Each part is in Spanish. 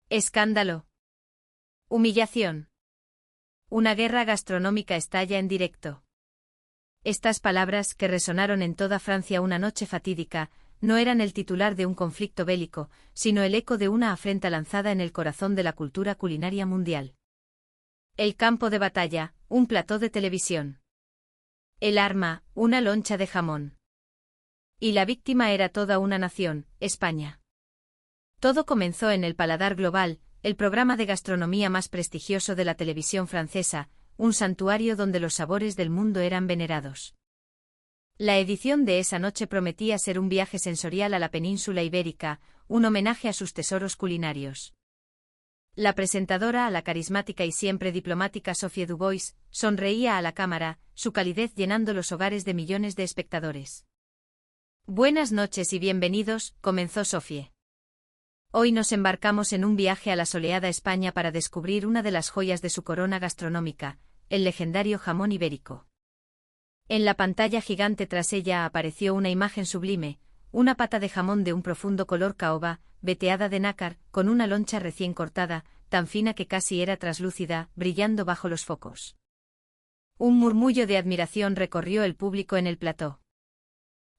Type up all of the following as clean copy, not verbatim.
Escándalo. Humillación. Una guerra gastronómica estalla en directo. Estas palabras, que resonaron en toda Francia una noche fatídica, no eran el titular de un conflicto bélico, sino el eco de una afrenta lanzada en el corazón de la cultura culinaria mundial. El campo de batalla, un plató de televisión. El arma, una loncha de jamón. Y la víctima era toda una nación, España. Todo comenzó en El Paladar Global, el programa de gastronomía más prestigioso de la televisión francesa, un santuario donde los sabores del mundo eran venerados. La edición de esa noche prometía ser un viaje sensorial a la península ibérica, un homenaje a sus tesoros culinarios. La presentadora, la carismática y siempre diplomática Sophie Dubois, sonreía a la cámara, su calidez llenando los hogares de millones de espectadores. Buenas noches y bienvenidos, comenzó Sophie. Hoy nos embarcamos en un viaje a la soleada España para descubrir una de las joyas de su corona gastronómica, el legendario jamón ibérico. En la pantalla gigante tras ella apareció una imagen sublime, una pata de jamón de un profundo color caoba, veteada de nácar, con una loncha recién cortada, tan fina que casi era traslúcida, brillando bajo los focos. Un murmullo de admiración recorrió el público en el plató.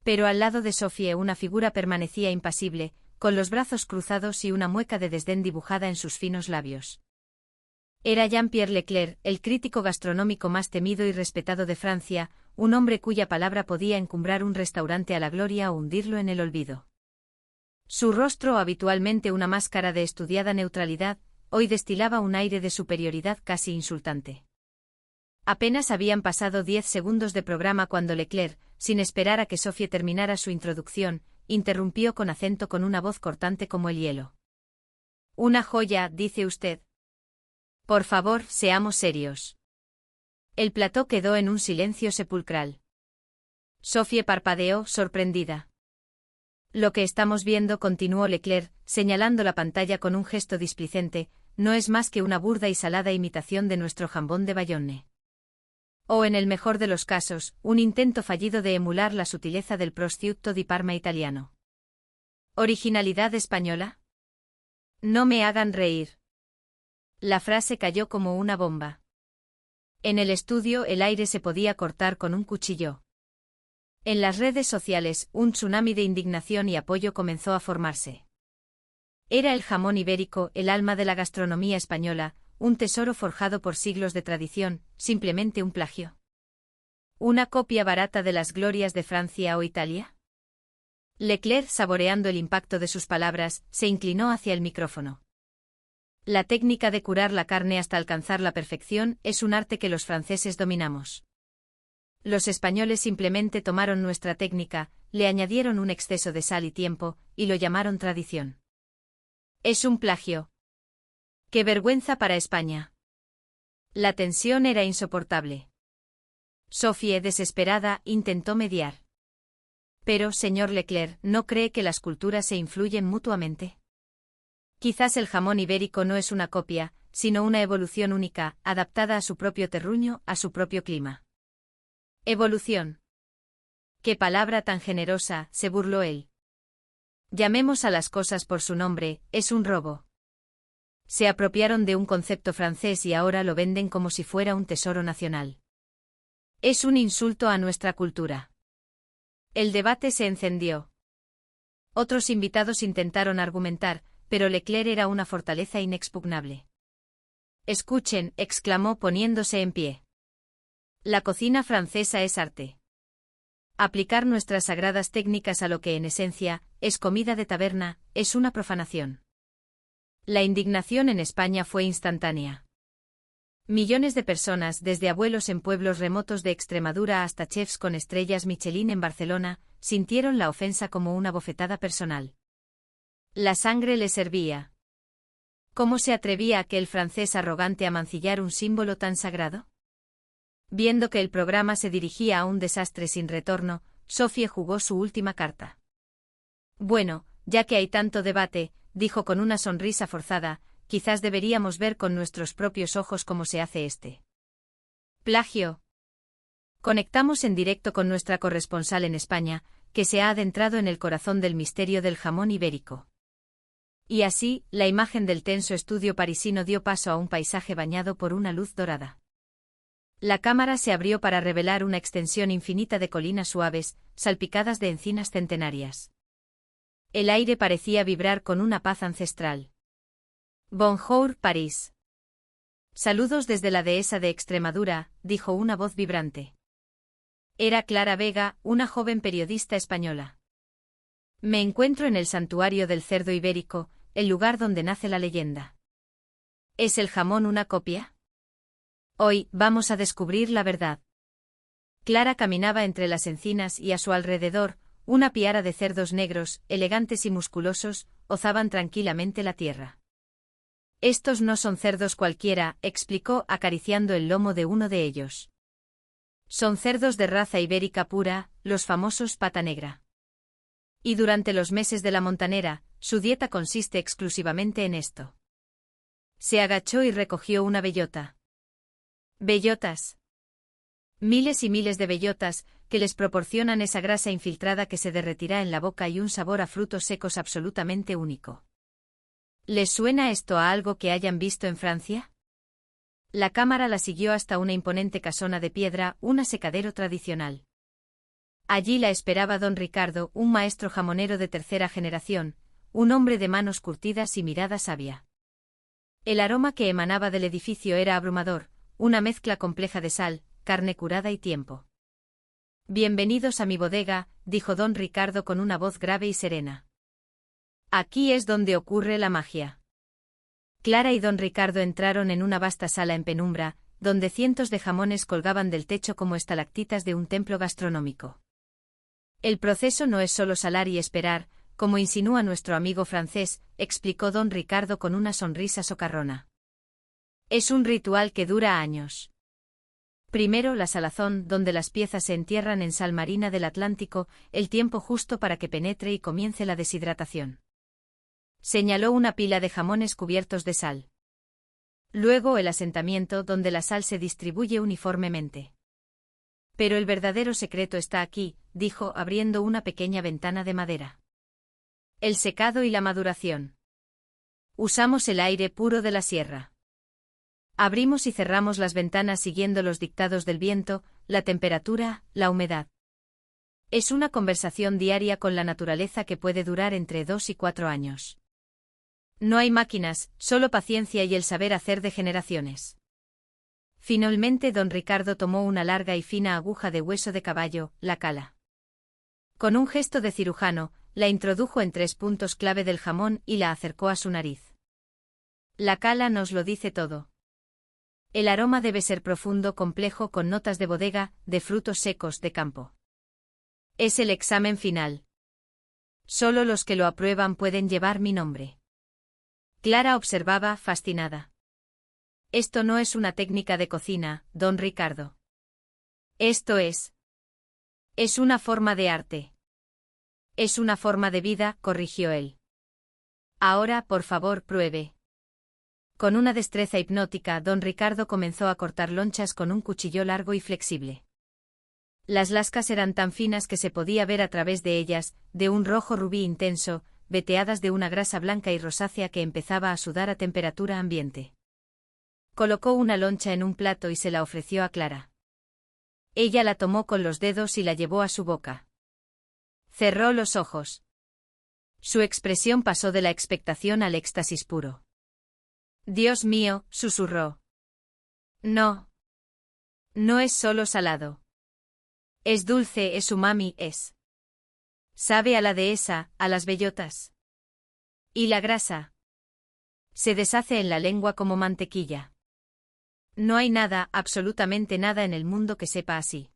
Pero al lado de Sophie una figura permanecía impasible, con los brazos cruzados y una mueca de desdén dibujada en sus finos labios. Era Jean-Pierre Leclerc, el crítico gastronómico más temido y respetado de Francia, un hombre cuya palabra podía encumbrar un restaurante a la gloria o hundirlo en el olvido. Su rostro, habitualmente una máscara de estudiada neutralidad, hoy destilaba un aire de superioridad casi insultante. Apenas habían pasado 10 segundos de programa cuando Leclerc, sin esperar a que Sophie terminara su introducción, interrumpió con acento con una voz cortante como el hielo. «Una joya, dice usted. Por favor, seamos serios». El plató quedó en un silencio sepulcral. Sophie parpadeó, sorprendida. «Lo que estamos viendo», continuó Leclerc, señalando la pantalla con un gesto displicente, «no es más que una burda y salada imitación de nuestro jambón de Bayonne. O en el mejor de los casos, un intento fallido de emular la sutileza del prosciutto di Parma italiano. ¿Originalidad española? No me hagan reír». La frase cayó como una bomba. En el estudio el aire se podía cortar con un cuchillo. En las redes sociales, un tsunami de indignación y apoyo comenzó a formarse. Era el jamón ibérico, el alma de la gastronomía española, un tesoro forjado por siglos de tradición, simplemente un plagio. ¿Una copia barata de las glorias de Francia o Italia? Leclerc, saboreando el impacto de sus palabras, se inclinó hacia el micrófono. La técnica de curar la carne hasta alcanzar la perfección es un arte que los franceses dominamos. Los españoles simplemente tomaron nuestra técnica, le añadieron un exceso de sal y tiempo, y lo llamaron tradición. Es un plagio. ¡Qué vergüenza para España! La tensión era insoportable. Sophie, desesperada, intentó mediar. Pero, señor Leclerc, ¿no cree que las culturas se influyen mutuamente? Quizás el jamón ibérico no es una copia, sino una evolución única, adaptada a su propio terruño, a su propio clima. Evolución. ¡Qué palabra tan generosa!, se burló él. Llamemos a las cosas por su nombre, es un robo. Se apropiaron de un concepto francés y ahora lo venden como si fuera un tesoro nacional. Es un insulto a nuestra cultura. El debate se encendió. Otros invitados intentaron argumentar, pero Leclerc era una fortaleza inexpugnable. «Escuchen», exclamó poniéndose en pie. «La cocina francesa es arte. Aplicar nuestras sagradas técnicas a lo que en esencia es comida de taberna es una profanación». La indignación en España fue instantánea. Millones de personas, desde abuelos en pueblos remotos de Extremadura hasta chefs con estrellas Michelin en Barcelona, sintieron la ofensa como una bofetada personal. La sangre les hervía. ¿Cómo se atrevía aquel francés arrogante a mancillar un símbolo tan sagrado? Viendo que el programa se dirigía a un desastre sin retorno, Sophie jugó su última carta. «Bueno, ya que hay tanto debate», dijo con una sonrisa forzada, «quizás deberíamos ver con nuestros propios ojos cómo se hace este plagio». Conectamos en directo con nuestra corresponsal en España, que se ha adentrado en el corazón del misterio del jamón ibérico. Y así, la imagen del tenso estudio parisino dio paso a un paisaje bañado por una luz dorada. La cámara se abrió para revelar una extensión infinita de colinas suaves, salpicadas de encinas centenarias. El aire parecía vibrar con una paz ancestral. Bonjour, París. Saludos desde la dehesa de Extremadura, dijo una voz vibrante. Era Clara Vega, una joven periodista española. Me encuentro en el santuario del cerdo ibérico, el lugar donde nace la leyenda. ¿Es el jamón una copia? Hoy, vamos a descubrir la verdad. Clara caminaba entre las encinas y a su alrededor, una piara de cerdos negros, elegantes y musculosos, ozaban tranquilamente la tierra. Estos no son cerdos cualquiera, explicó acariciando el lomo de uno de ellos. Son cerdos de raza ibérica pura, los famosos pata negra. Y durante los meses de la montanera, su dieta consiste exclusivamente en esto. Se agachó y recogió una bellota. Bellotas. Miles y miles de bellotas, que les proporcionan esa grasa infiltrada que se derretirá en la boca y un sabor a frutos secos absolutamente único. ¿Les suena esto a algo que hayan visto en Francia? La cámara la siguió hasta una imponente casona de piedra, un asekadero tradicional. Allí la esperaba don Ricardo, un maestro jamonero de tercera generación, un hombre de manos curtidas y mirada sabia. El aroma que emanaba del edificio era abrumador, una mezcla compleja de sal, carne curada y tiempo. Bienvenidos a mi bodega, dijo don Ricardo con una voz grave y serena. Aquí es donde ocurre la magia. Clara y don Ricardo entraron en una vasta sala en penumbra, donde cientos de jamones colgaban del techo como estalactitas de un templo gastronómico. El proceso no es solo salar y esperar, como insinúa nuestro amigo francés, explicó don Ricardo con una sonrisa socarrona. Es un ritual que dura años. Primero la salazón, donde las piezas se entierran en sal marina del Atlántico, el tiempo justo para que penetre y comience la deshidratación. Señaló una pila de jamones cubiertos de sal. Luego el asentamiento, donde la sal se distribuye uniformemente. Pero el verdadero secreto está aquí, dijo abriendo una pequeña ventana de madera. El secado y la maduración. Usamos el aire puro de la sierra. Abrimos y cerramos las ventanas siguiendo los dictados del viento, la temperatura, la humedad. Es una conversación diaria con la naturaleza que puede durar entre 2 y 4 años. No hay máquinas, solo paciencia y el saber hacer de generaciones. Finalmente don Ricardo tomó una larga y fina aguja de hueso de caballo, la cala. Con un gesto de cirujano, la introdujo en 3 puntos clave del jamón y la acercó a su nariz. La cala nos lo dice todo. El aroma debe ser profundo, complejo, con notas de bodega, de frutos secos, de campo. Es el examen final. Solo los que lo aprueban pueden llevar mi nombre. Clara observaba, fascinada. Esto no es una técnica de cocina, don Ricardo. Esto es una forma de arte. Es una forma de vida, corrigió él. Ahora, por favor, pruebe. Con una destreza hipnótica, don Ricardo comenzó a cortar lonchas con un cuchillo largo y flexible. Las lascas eran tan finas que se podía ver a través de ellas, de un rojo rubí intenso, veteadas de una grasa blanca y rosácea que empezaba a sudar a temperatura ambiente. Colocó una loncha en un plato y se la ofreció a Clara. Ella la tomó con los dedos y la llevó a su boca. Cerró los ojos. Su expresión pasó de la expectación al éxtasis puro. Dios mío, susurró. No. No es solo salado. Es dulce, es umami, es. Sabe a la dehesa, a las bellotas. ¿Y la grasa? Se deshace en la lengua como mantequilla. No hay nada, absolutamente nada en el mundo que sepa así.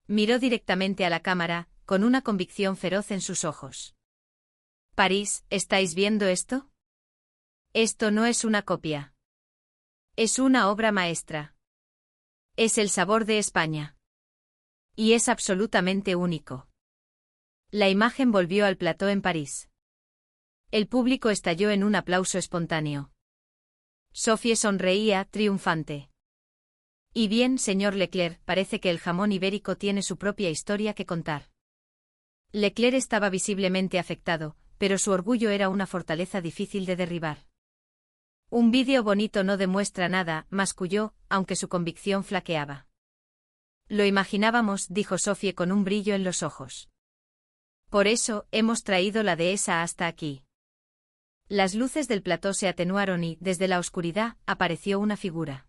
Miró directamente a la cámara, con una convicción feroz en sus ojos. París, ¿estáis viendo esto? Esto no es una copia. Es una obra maestra. Es el sabor de España. Y es absolutamente único. La imagen volvió al plató en París. El público estalló en un aplauso espontáneo. Sophie sonreía, triunfante. Y bien, señor Leclerc, parece que el jamón ibérico tiene su propia historia que contar. Leclerc estaba visiblemente afectado, pero su orgullo era una fortaleza difícil de derribar. Un vídeo bonito no demuestra nada, masculló, aunque su convicción flaqueaba. Lo imaginábamos, dijo Sophie con un brillo en los ojos. Por eso, hemos traído la dehesa hasta aquí. Las luces del plató se atenuaron y, desde la oscuridad, apareció una figura.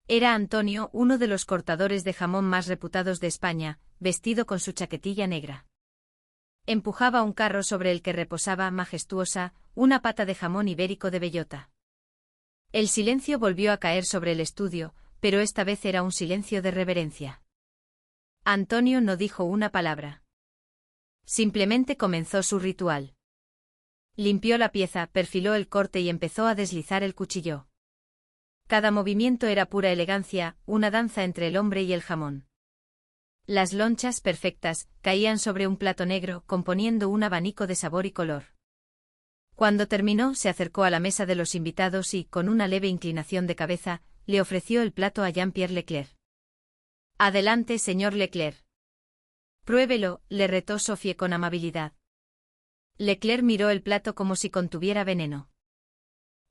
Era Antonio, uno de los cortadores de jamón más reputados de España, vestido con su chaquetilla negra. Empujaba un carro sobre el que reposaba, majestuosa, una pata de jamón ibérico de bellota. El silencio volvió a caer sobre el estudio, pero esta vez era un silencio de reverencia. Antonio no dijo una palabra. Simplemente comenzó su ritual. Limpió la pieza, perfiló el corte y empezó a deslizar el cuchillo. Cada movimiento era pura elegancia, una danza entre el hombre y el jamón. Las lonchas perfectas caían sobre un plato negro, componiendo un abanico de sabor y color. Cuando terminó, se acercó a la mesa de los invitados y, con una leve inclinación de cabeza, le ofreció el plato a Jean-Pierre Leclerc. Adelante, señor Leclerc. Pruébelo, le retó Sophie con amabilidad. Leclerc miró el plato como si contuviera veneno.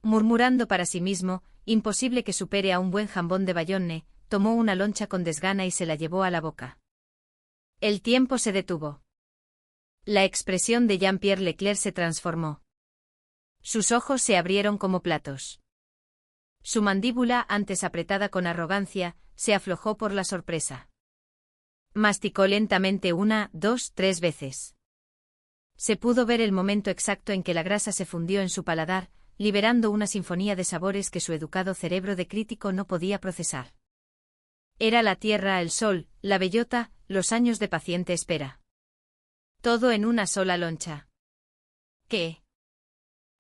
Murmurando para sí mismo, imposible que supere a un buen jambón de Bayonne, tomó una loncha con desgana y se la llevó a la boca. El tiempo se detuvo. La expresión de Jean-Pierre Leclerc se transformó. Sus ojos se abrieron como platos. Su mandíbula, antes apretada con arrogancia, se aflojó por la sorpresa. Masticó lentamente 1, 2, 3 veces. Se pudo ver el momento exacto en que la grasa se fundió en su paladar, liberando una sinfonía de sabores que su educado cerebro de crítico no podía procesar. Era la tierra, el sol, la bellota, los años de paciente espera. Todo en una sola loncha. ¿Qué?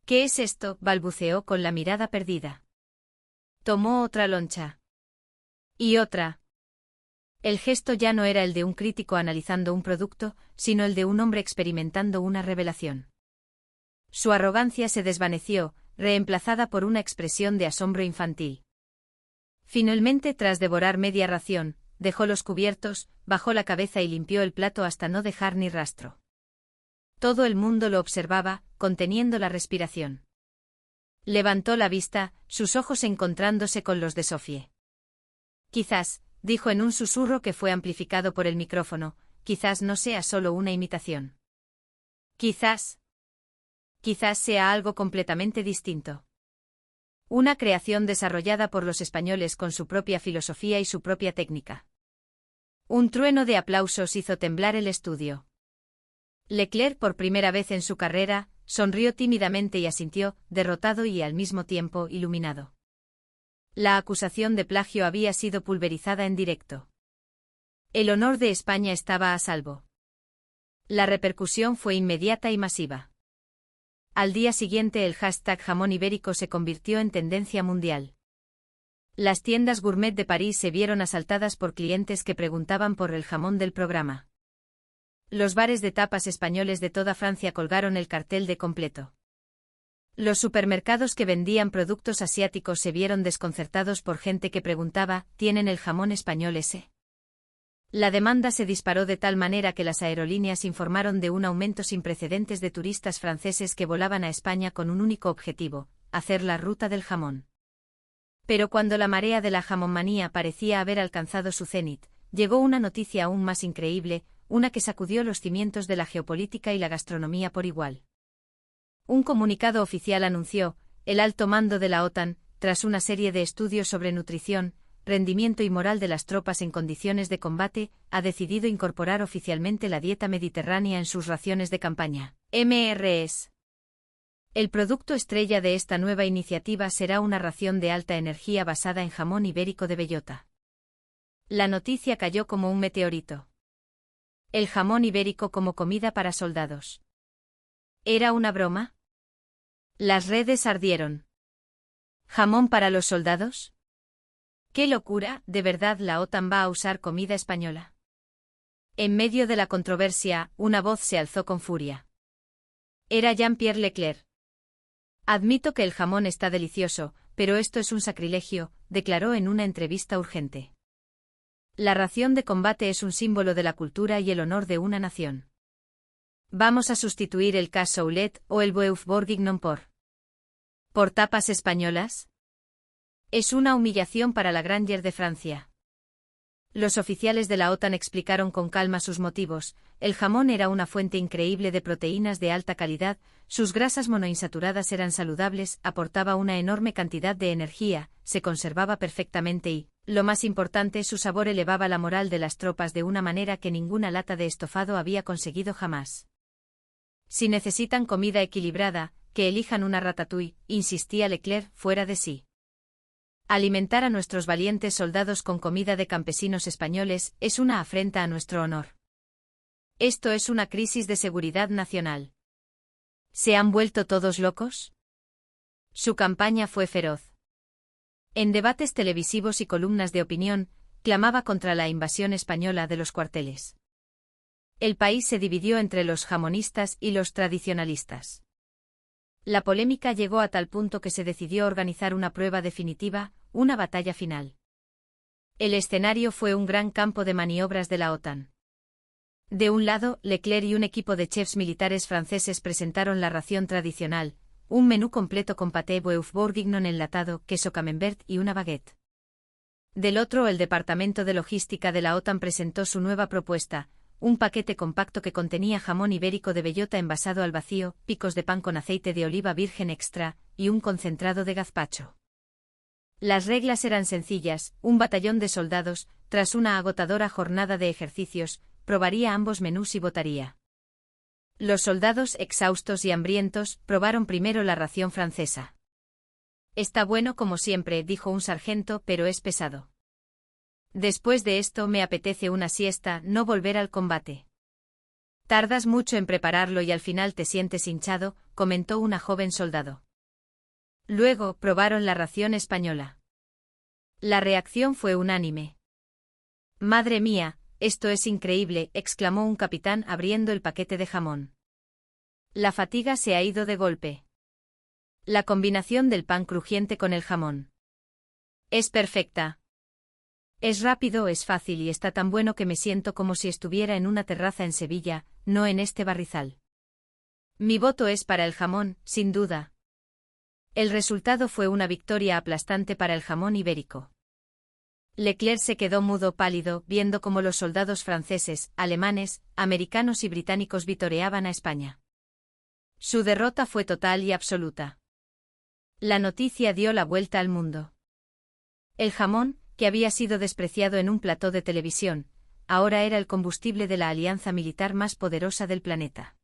¿Qué es esto?, balbuceó con la mirada perdida. Tomó otra loncha. Y otra. El gesto ya no era el de un crítico analizando un producto, sino el de un hombre experimentando una revelación. Su arrogancia se desvaneció, reemplazada por una expresión de asombro infantil. Finalmente, tras devorar media ración, dejó los cubiertos, bajó la cabeza y limpió el plato hasta no dejar ni rastro. Todo el mundo lo observaba, conteniendo la respiración. Levantó la vista, sus ojos encontrándose con los de Sophie. Quizás, dijo en un susurro que fue amplificado por el micrófono, quizás no sea solo una imitación. Quizás sea algo completamente distinto. Una creación desarrollada por los españoles con su propia filosofía y su propia técnica. Un trueno de aplausos hizo temblar el estudio. Leclerc, por primera vez en su carrera, sonrió tímidamente y asintió, derrotado y al mismo tiempo iluminado. La acusación de plagio había sido pulverizada en directo. El honor de España estaba a salvo. La repercusión fue inmediata y masiva. Al día siguiente el hashtag jamón ibérico se convirtió en tendencia mundial. Las tiendas gourmet de París se vieron asaltadas por clientes que preguntaban por el jamón del programa. Los bares de tapas españoles de toda Francia colgaron el cartel de completo. Los supermercados que vendían productos asiáticos se vieron desconcertados por gente que preguntaba, ¿tienen el jamón español ese? La demanda se disparó de tal manera que las aerolíneas informaron de un aumento sin precedentes de turistas franceses que volaban a España con un único objetivo, hacer la ruta del jamón. Pero cuando la marea de la jamonmanía parecía haber alcanzado su cenit, llegó una noticia aún más increíble, una que sacudió los cimientos de la geopolítica y la gastronomía por igual. Un comunicado oficial anunció, el alto mando de la OTAN, tras una serie de estudios sobre nutrición, rendimiento y moral de las tropas en condiciones de combate, ha decidido incorporar oficialmente la dieta mediterránea en sus raciones de campaña, MRS. El producto estrella de esta nueva iniciativa será una ración de alta energía basada en jamón ibérico de bellota. La noticia cayó como un meteorito. El jamón ibérico como comida para soldados. ¿Era una broma? Las redes ardieron. ¿Jamón para los soldados? ¡Qué locura! ¿De verdad la OTAN va a usar comida española? En medio de la controversia, una voz se alzó con furia. Era Jean-Pierre Leclerc. Admito que el jamón está delicioso, pero esto es un sacrilegio, declaró en una entrevista urgente. La ración de combate es un símbolo de la cultura y el honor de una nación. Vamos a sustituir el cassoulet o el bœuf bourguignon por tapas españolas. Es una humillación para la Grandeur de Francia. Los oficiales de la OTAN explicaron con calma sus motivos. El jamón era una fuente increíble de proteínas de alta calidad, sus grasas monoinsaturadas eran saludables, aportaba una enorme cantidad de energía, se conservaba perfectamente y, lo más importante, su sabor elevaba la moral de las tropas de una manera que ninguna lata de estofado había conseguido jamás. Si necesitan comida equilibrada, que elijan una ratatouille, insistía Leclerc, fuera de sí. Alimentar a nuestros valientes soldados con comida de campesinos españoles es una afrenta a nuestro honor. Esto es una crisis de seguridad nacional. ¿Se han vuelto todos locos? Su campaña fue feroz. En debates televisivos y columnas de opinión, clamaba contra la invasión española de los cuarteles. El país se dividió entre los jamonistas y los tradicionalistas. La polémica llegó a tal punto que se decidió organizar una prueba definitiva, una batalla final. El escenario fue un gran campo de maniobras de la OTAN. De un lado, Leclerc y un equipo de chefs militares franceses presentaron la ración tradicional, un menú completo con paté bœuf bourguignon enlatado, queso camembert y una baguette. Del otro, el departamento de logística de la OTAN presentó su nueva propuesta, un paquete compacto que contenía jamón ibérico de bellota envasado al vacío, picos de pan con aceite de oliva virgen extra, y un concentrado de gazpacho. Las reglas eran sencillas, un batallón de soldados, tras una agotadora jornada de ejercicios, probaría ambos menús y votaría. Los soldados, exhaustos y hambrientos, probaron primero la ración francesa. Está bueno como siempre, dijo un sargento, pero es pesado. Después de esto me apetece una siesta, no volver al combate. Tardas mucho en prepararlo y al final te sientes hinchado, comentó una joven soldado. Luego, probaron la ración española. La reacción fue unánime. Madre mía, esto es increíble, exclamó un capitán abriendo el paquete de jamón. La fatiga se ha ido de golpe. La combinación del pan crujiente con el jamón es perfecta. Es rápido, es fácil y está tan bueno que me siento como si estuviera en una terraza en Sevilla, no en este barrizal. Mi voto es para el jamón, sin duda. El resultado fue una victoria aplastante para el jamón ibérico. Leclerc se quedó mudo pálido, viendo cómo los soldados franceses, alemanes, americanos y británicos vitoreaban a España. Su derrota fue total y absoluta. La noticia dio la vuelta al mundo. El jamón, que había sido despreciado en un plató de televisión, ahora era el combustible de la alianza militar más poderosa del planeta.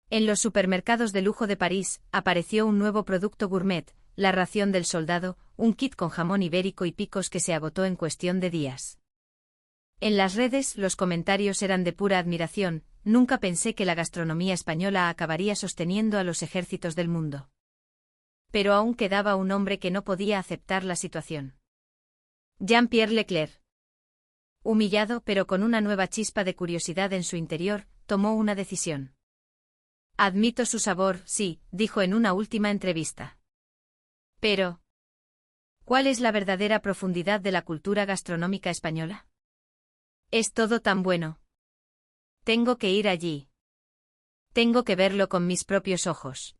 En los supermercados de lujo de París, apareció un nuevo producto gourmet, la ración del soldado, un kit con jamón ibérico y picos que se agotó en cuestión de días. En las redes, los comentarios eran de pura admiración, nunca pensé que la gastronomía española acabaría sosteniendo a los ejércitos del mundo. Pero aún quedaba un hombre que no podía aceptar la situación. Jean-Pierre Leclerc. Humillado pero con una nueva chispa de curiosidad en su interior, tomó una decisión. Admito su sabor, sí, dijo en una última entrevista. Pero, ¿cuál es la verdadera profundidad de la cultura gastronómica española? Es todo tan bueno. Tengo que ir allí. Tengo que verlo con mis propios ojos.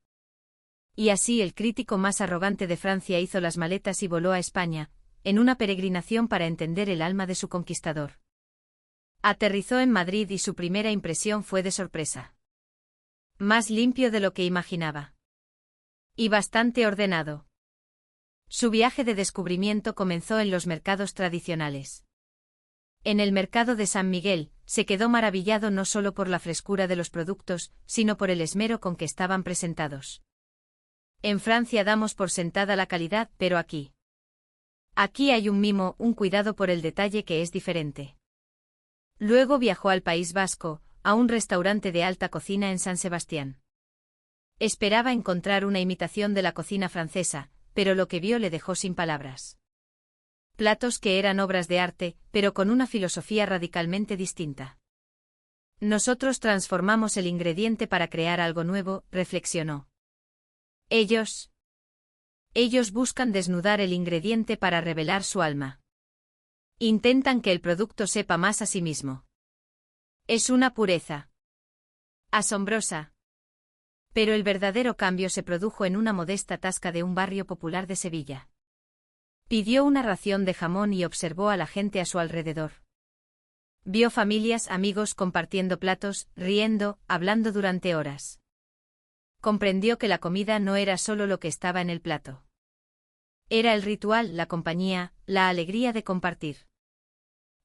Y así el crítico más arrogante de Francia hizo las maletas y voló a España, en una peregrinación para entender el alma de su conquistador. Aterrizó en Madrid y su primera impresión fue de sorpresa. Más limpio de lo que imaginaba. Y bastante ordenado. Su viaje de descubrimiento comenzó en los mercados tradicionales. En el mercado de San Miguel, se quedó maravillado no solo por la frescura de los productos, sino por el esmero con que estaban presentados. En Francia damos por sentada la calidad, pero aquí hay un mimo, un cuidado por el detalle que es diferente. Luego viajó al País Vasco, a un restaurante de alta cocina en San Sebastián. Esperaba encontrar una imitación de la cocina francesa, pero lo que vio le dejó sin palabras. Platos que eran obras de arte, pero con una filosofía radicalmente distinta. Nosotros transformamos el ingrediente para crear algo nuevo, reflexionó. Ellos buscan desnudar el ingrediente para revelar su alma. Intentan que el producto sepa más a sí mismo. Es una pureza. Asombrosa. Pero el verdadero cambio se produjo en una modesta tasca de un barrio popular de Sevilla. Pidió una ración de jamón y observó a la gente a su alrededor. Vio familias, amigos compartiendo platos, riendo, hablando durante horas. Comprendió que la comida no era solo lo que estaba en el plato. Era el ritual, la compañía, la alegría de compartir.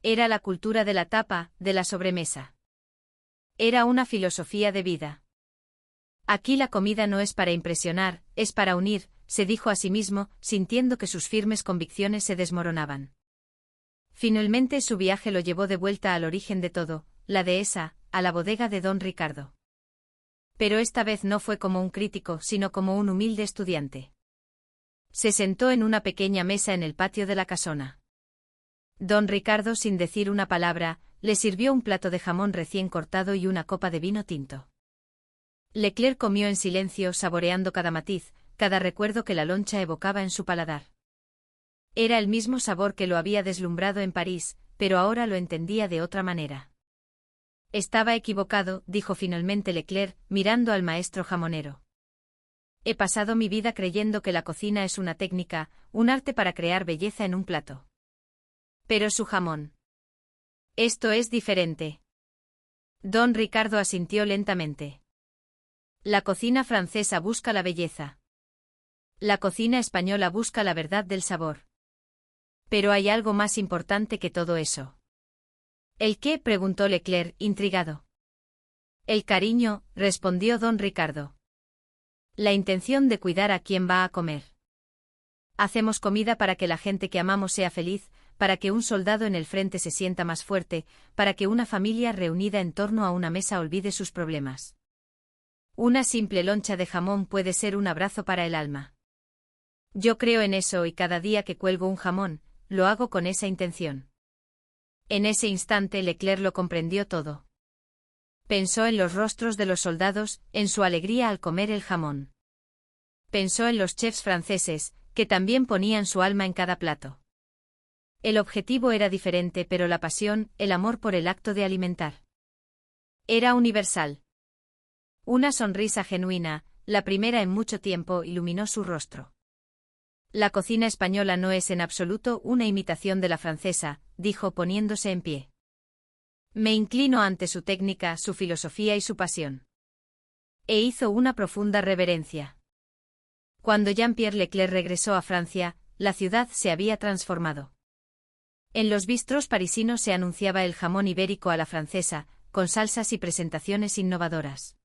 Era la cultura de la tapa, de la sobremesa. Era una filosofía de vida. Aquí la comida no es para impresionar, es para unir, se dijo a sí mismo, sintiendo que sus firmes convicciones se desmoronaban. Finalmente su viaje lo llevó de vuelta al origen de todo, la dehesa, a la bodega de don Ricardo. Pero esta vez no fue como un crítico, sino como un humilde estudiante. Se sentó en una pequeña mesa en el patio de la casona. Don Ricardo, sin decir una palabra, le sirvió un plato de jamón recién cortado y una copa de vino tinto. Leclerc comió en silencio, saboreando cada matiz, cada recuerdo que la loncha evocaba en su paladar. Era el mismo sabor que lo había deslumbrado en París, pero ahora lo entendía de otra manera. Estaba equivocado, dijo finalmente Leclerc, mirando al maestro jamonero. He pasado mi vida creyendo que la cocina es una técnica, un arte para crear belleza en un plato. Pero su jamón. Esto es diferente. Don Ricardo asintió lentamente. La cocina francesa busca la belleza. La cocina española busca la verdad del sabor. Pero hay algo más importante que todo eso. ¿El qué?, preguntó Leclerc, intrigado. El cariño, respondió don Ricardo. La intención de cuidar a quien va a comer. Hacemos comida para que la gente que amamos sea feliz, para que un soldado en el frente se sienta más fuerte, para que una familia reunida en torno a una mesa olvide sus problemas. Una simple loncha de jamón puede ser un abrazo para el alma. Yo creo en eso y cada día que cuelgo un jamón, lo hago con esa intención. En ese instante Leclerc lo comprendió todo. Pensó en los rostros de los soldados, en su alegría al comer el jamón. Pensó en los chefs franceses, que también ponían su alma en cada plato. El objetivo era diferente, pero la pasión, el amor por el acto de alimentar, era universal. Una sonrisa genuina, la primera en mucho tiempo, iluminó su rostro. La cocina española no es en absoluto una imitación de la francesa, dijo poniéndose en pie. Me inclino ante su técnica, su filosofía y su pasión. E hizo una profunda reverencia. Cuando Jean-Pierre Leclerc regresó a Francia, la ciudad se había transformado. En los bistros parisinos se anunciaba el jamón ibérico a la francesa, con salsas y presentaciones innovadoras.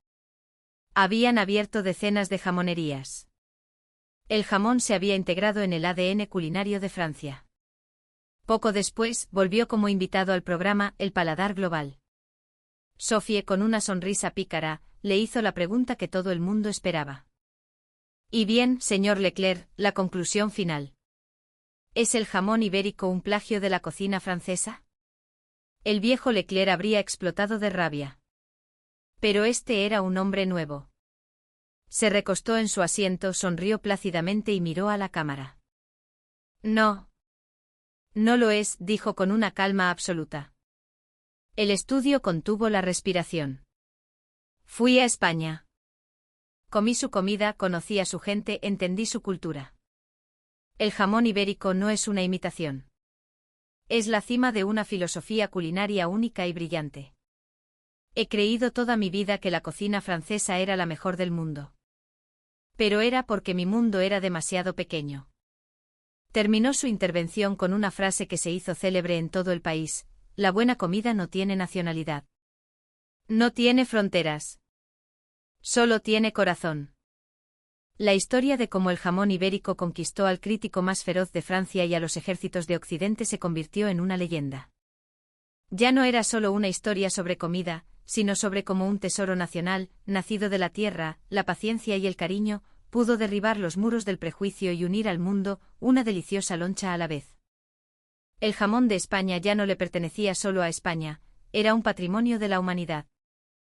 Habían abierto decenas de jamonerías. El jamón se había integrado en el ADN culinario de Francia. Poco después, volvió como invitado al programa El Paladar Global. Sophie, con una sonrisa pícara, le hizo la pregunta que todo el mundo esperaba. Y bien, señor Leclerc, la conclusión final. ¿Es el jamón ibérico un plagio de la cocina francesa? El viejo Leclerc habría explotado de rabia. Pero este era un hombre nuevo. Se recostó en su asiento, sonrió plácidamente y miró a la cámara. No. No lo es, dijo con una calma absoluta. El estudio contuvo la respiración. Fui a España. Comí su comida, conocí a su gente, entendí su cultura. El jamón ibérico no es una imitación. Es la cima de una filosofía culinaria única y brillante. He creído toda mi vida que la cocina francesa era la mejor del mundo. Pero era porque mi mundo era demasiado pequeño. Terminó su intervención con una frase que se hizo célebre en todo el país: la buena comida no tiene nacionalidad. No tiene fronteras. Solo tiene corazón. La historia de cómo el jamón ibérico conquistó al crítico más feroz de Francia y a los ejércitos de Occidente se convirtió en una leyenda. Ya no era solo una historia sobre comida, sino sobre cómo un tesoro nacional, nacido de la tierra, la paciencia y el cariño, pudo derribar los muros del prejuicio y unir al mundo, una deliciosa loncha a la vez. El jamón de España ya no le pertenecía solo a España, era un patrimonio de la humanidad.